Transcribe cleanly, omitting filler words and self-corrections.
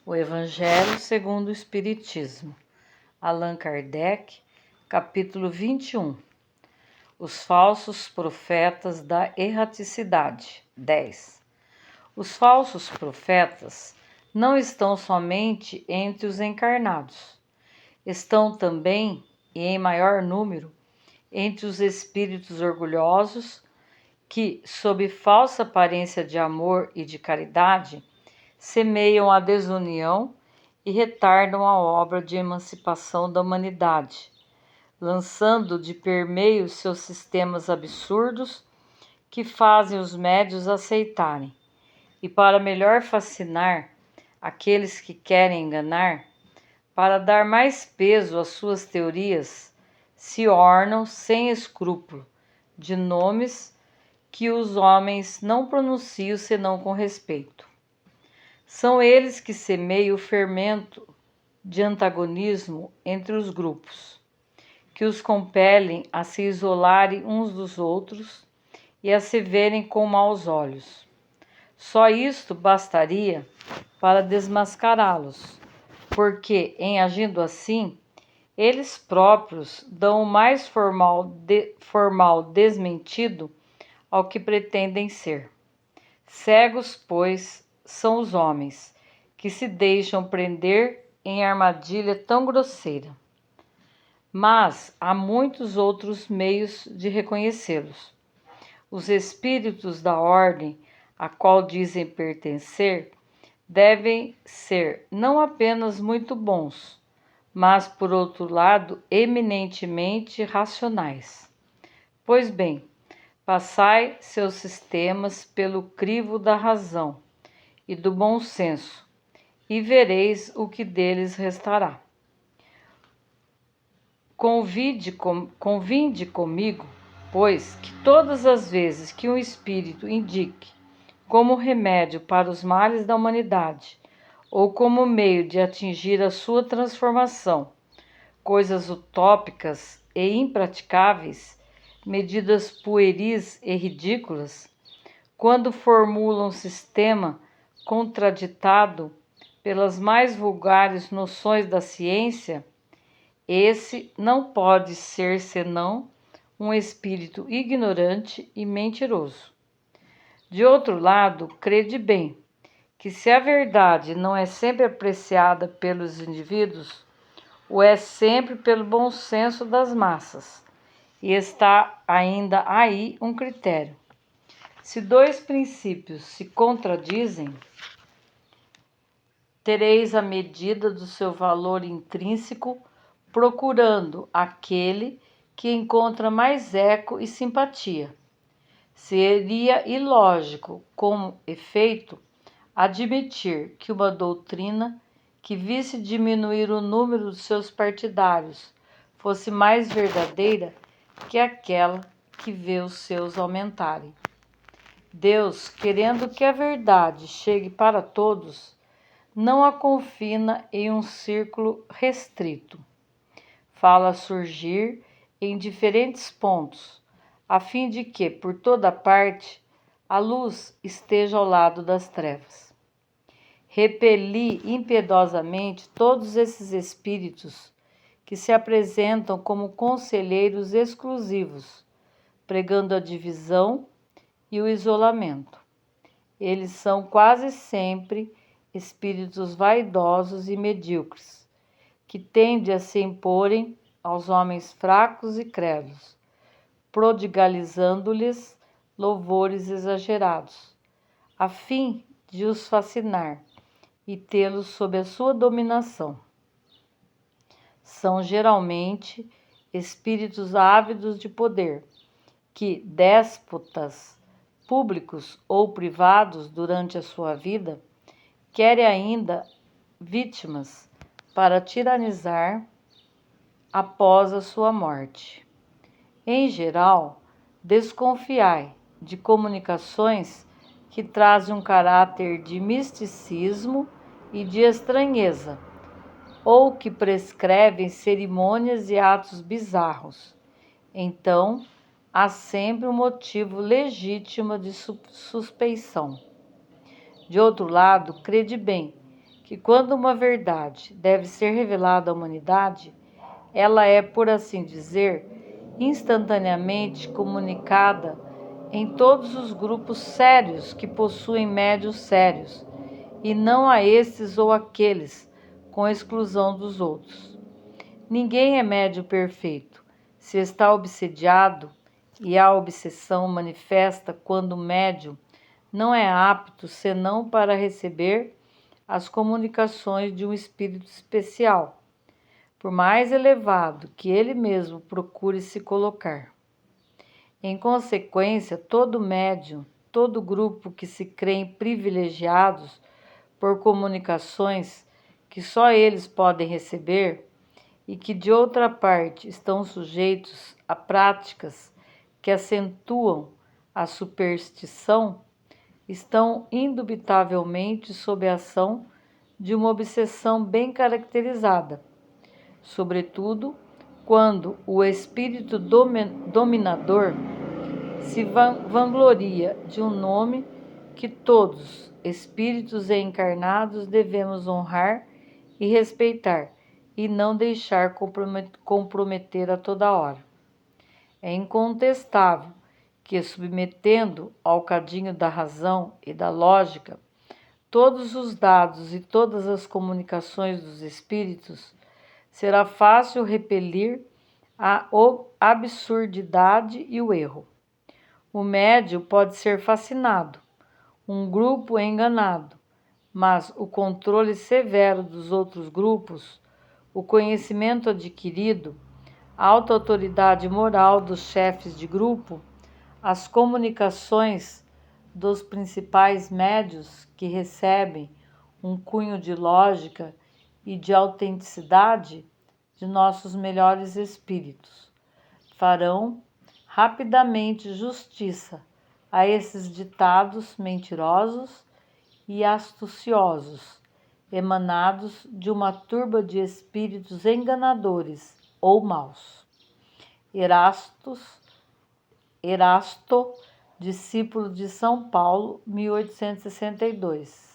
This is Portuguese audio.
O Evangelho segundo o Espiritismo. Allan Kardec, capítulo 21. Os falsos profetas da erraticidade. 10. Os falsos profetas não estão somente entre os encarnados. Estão também, e em maior número, entre os espíritos orgulhosos que, sob falsa aparência de amor e de caridade, semeiam a desunião e retardam a obra de emancipação da humanidade, lançando de permeio seus sistemas absurdos que fazem os médios aceitarem. E para melhor fascinar aqueles que querem enganar, para dar mais peso às suas teorias, se ornam sem escrúpulo de nomes que os homens não pronunciam senão com respeito. São eles que semeiam o fermento de antagonismo entre os grupos, que os compelem a se isolarem uns dos outros e a se verem com maus olhos. Só isto bastaria para desmascará-los, porque, em agindo assim, eles próprios dão o mais formal desmentido ao que pretendem ser. Cegos, pois, são os homens que se deixam prender em armadilha tão grosseira. Mas há muitos outros meios de reconhecê-los. Os espíritos da ordem a qual dizem pertencer devem ser não apenas muito bons, mas, por outro lado, eminentemente racionais. Pois bem, passai seus sistemas pelo crivo da razão e do bom senso, e vereis o que deles restará. Convinde comigo, pois, que todas as vezes que um espírito indique como remédio para os males da humanidade, ou como meio de atingir a sua transformação, coisas utópicas e impraticáveis, medidas pueris e ridículas, quando formula um sistema contraditado pelas mais vulgares noções da ciência, esse não pode ser senão um espírito ignorante e mentiroso. De outro lado, crede bem que se a verdade não é sempre apreciada pelos indivíduos, o é sempre pelo bom senso das massas, e está ainda aí um critério. Se dois princípios se contradizem, tereis a medida do seu valor intrínseco, procurando aquele que encontra mais eco e simpatia. Seria ilógico, com efeito, admitir que uma doutrina que visse diminuir o número dos seus partidários fosse mais verdadeira que aquela que vê os seus aumentarem. Deus, querendo que a verdade chegue para todos, não a confina em um círculo restrito. Fala surgir em diferentes pontos, a fim de que, por toda parte, a luz esteja ao lado das trevas. Repeli impiedosamente todos esses espíritos que se apresentam como conselheiros exclusivos, pregando a divisão e o isolamento. Eles são quase sempre espíritos vaidosos e medíocres, que tendem a se imporem aos homens fracos e crédulos, prodigalizando-lhes louvores exagerados, a fim de os fascinar e tê-los sob a sua dominação. São geralmente espíritos ávidos de poder, que déspotas públicos ou privados durante a sua vida, querem ainda vítimas para tiranizar após a sua morte. Em geral, desconfiai de comunicações que trazem um caráter de misticismo e de estranheza, ou que prescrevem cerimônias e atos bizarros. Então, há sempre um motivo legítimo de suspeição. De outro lado, crede bem que quando uma verdade deve ser revelada à humanidade, ela é, por assim dizer, instantaneamente comunicada em todos os grupos sérios que possuem médios sérios, e não a estes ou aqueles, com exclusão dos outros. Ninguém é médio perfeito. Se está obsediado, e a obsessão manifesta quando o médium não é apto senão para receber as comunicações de um espírito especial, por mais elevado que ele mesmo procure se colocar. Em consequência, todo médium, todo grupo que se creem privilegiados por comunicações que só eles podem receber e que, de outra parte, estão sujeitos a práticas que acentuam a superstição, estão indubitavelmente sob a ação de uma obsessão bem caracterizada, sobretudo quando o espírito dominador se vangloria de um nome que todos, espíritos encarnados, devemos honrar e respeitar, e não deixar comprometer a toda hora. É incontestável que, submetendo ao cadinho da razão e da lógica todos os dados e todas as comunicações dos espíritos, será fácil repelir a absurdidade e o erro. O médium pode ser fascinado, um grupo é enganado, mas o controle severo dos outros grupos, o conhecimento adquirido, a alta autoridade moral dos chefes de grupo, as comunicações dos principais médios que recebem um cunho de lógica e de autenticidade de nossos melhores espíritos, farão rapidamente justiça a esses ditados mentirosos e astuciosos, emanados de uma turba de espíritos enganadores ou maus. Erasto, discípulo de São Paulo, 1862.